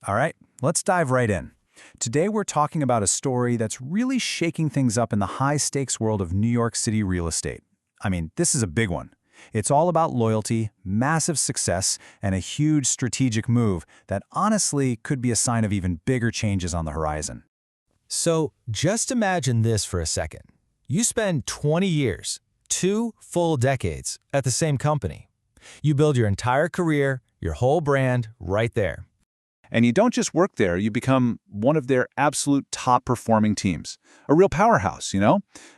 All right, let's dive right in. Today we're talking about a story that's really shaking things up in the high-stakes world of New York City real estate. I mean, this is a big one. It's all about loyalty, massive success, and a huge strategic move that honestly could be a sign of even bigger changes on the horizon. So just imagine this for a second. You spend 20 years, 2 full decades, at the same company. You build your entire career, your whole brand, right there. And you don't just work there, you become one of their absolute top-performing teams. A real powerhouse,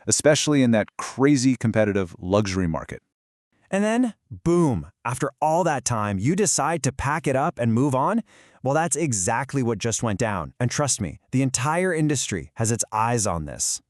especially in that crazy competitive luxury market. And then, boom, after all that time, you decide to pack it up and move on? Well, that's exactly what just went down. And trust me, the entire industry has its eyes on this.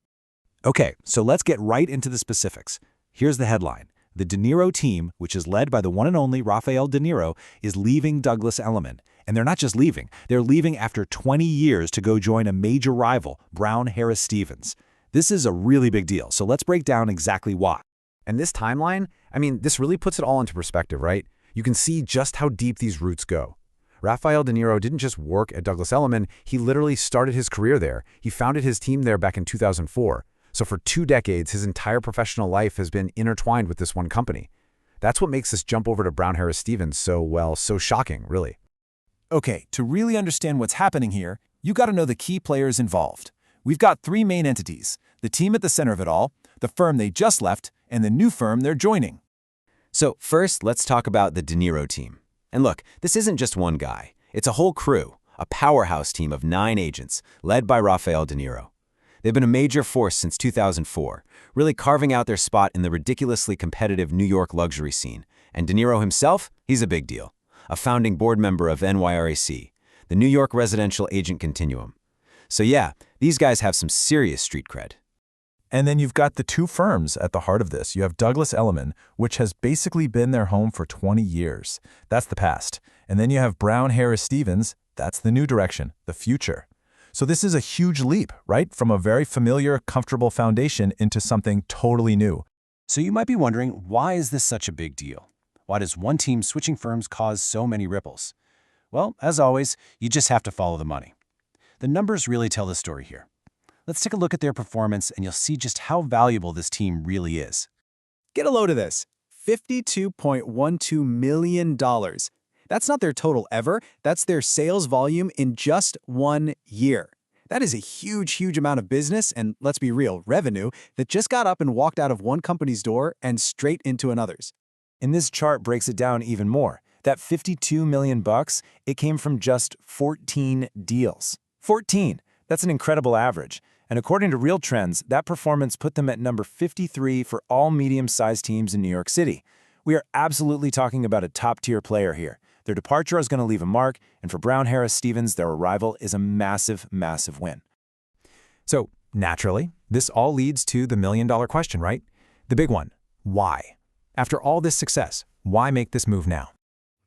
Okay, so let's get right into the specifics. Here's the headline. The De Niro team, which is led by the one and only Raphael De Niro, is leaving Douglas Elliman. And they're not just leaving, they're leaving after 20 years to go join a major rival, Brown Harris Stevens. This is a really big deal, so let's break down exactly why. And this timeline, this really puts it all into perspective, right? You can see just how deep these roots go. Raphael De Niro didn't just work at Douglas Elliman, he literally started his career there. He founded his team there back in 2004. So for 2 decades, his entire professional life has been intertwined with this one company. That's what makes this jump over to Brown Harris Stevens so shocking, really. Okay, to really understand what's happening here, you got to know the key players involved. We've got 3 main entities, the team at the center of it all, the firm they just left, and the new firm they're joining. So first, let's talk about the De Niro team. And look, this isn't just one guy. It's a whole crew, a powerhouse team of 9 agents, led by Raphael De Niro. They've been a major force since 2004, really carving out their spot in the ridiculously competitive New York luxury scene. And De Niro himself, he's a big deal. A founding board member of NYRAC, the New York Residential Agent Continuum. So yeah, these guys have some serious street cred. And then you've got the 2 firms at the heart of this. You have Douglas Elliman, which has basically been their home for 20 years. That's the past. And then you have Brown Harris Stevens. That's the new direction, the future. So this is a huge leap, right? From a very familiar, comfortable foundation into something totally new. So you might be wondering, why is this such a big deal? Why does one team switching firms cause so many ripples? Well, as always, you just have to follow the money. The numbers really tell the story here. Let's take a look at their performance and you'll see just how valuable this team really is. Get a load of this. $52.12 million. That's not their total ever. That's their sales volume in just 1 year. That is a huge amount of business and, let's be real, revenue that just got up and walked out of one company's door and straight into another's. And this chart breaks it down even more. That $52 million, it came from just 14 deals. 14! That's an incredible average. And according to Real Trends, that performance put them at number 53 for all medium-sized teams in New York City. We are absolutely talking about a top-tier player here. Their departure is going to leave a mark, and for Brown Harris Stevens, their arrival is a massive win. So, naturally, this all leads to the million-dollar question, right? The big one, why? After all this success, why make this move now?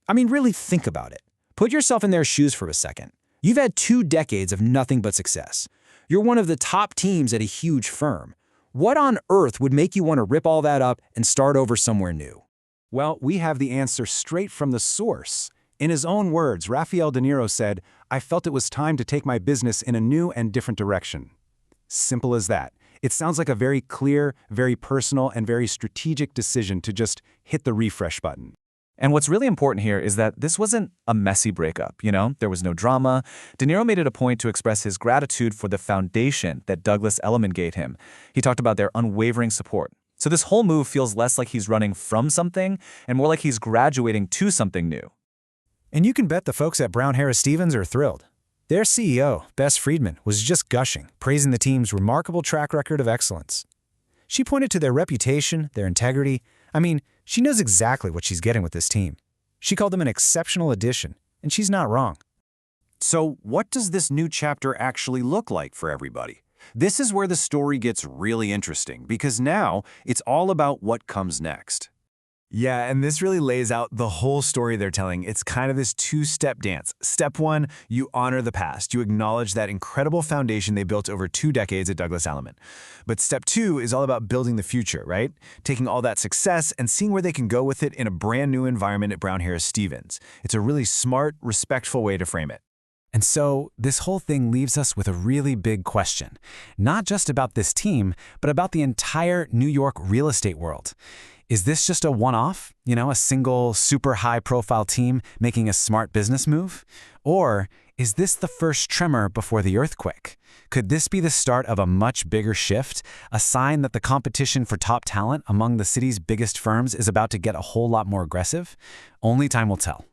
Really think about it. Put yourself in their shoes for a second. You've had 2 decades of nothing but success. You're one of the top teams at a huge firm. What on earth would make you want to rip all that up and start over somewhere new? Well, we have the answer straight from the source. In his own words, Raphael De Niro said, "I felt it was time to take my business in a new and different direction." Simple as that. It sounds like a very clear, very personal, and very strategic decision to just hit the refresh button. And what's really important here is that this wasn't a messy breakup, There was no drama. De Niro made it a point to express his gratitude for the foundation that Douglas Elliman gave him. He talked about their unwavering support. So this whole move feels less like he's running from something and more like he's graduating to something new. And you can bet the folks at Brown Harris Stevens are thrilled. Their CEO, Bess Friedman, was just gushing, praising the team's remarkable track record of excellence. She pointed to their reputation, their integrity. She knows exactly what she's getting with this team. She called them an exceptional addition, and she's not wrong. So what does this new chapter actually look like for everybody? This is where the story gets really interesting, because now it's all about what comes next. Yeah, and this really lays out the whole story they're telling. It's kind of this 2-step dance. Step 1, you honor the past. You acknowledge that incredible foundation they built over 2 decades at Douglas Elliman. But step 2 is all about building the future, right? Taking all that success and seeing where they can go with it in a brand new environment at Brown Harris Stevens. It's a really smart, respectful way to frame it. And so this whole thing leaves us with a really big question, not just about this team, but about the entire New York real estate world. Is this just a one-off, a single super high-profile team making a smart business move? Or is this the first tremor before the earthquake? Could this be the start of a much bigger shift, a sign that the competition for top talent among the city's biggest firms is about to get a whole lot more aggressive? Only time will tell.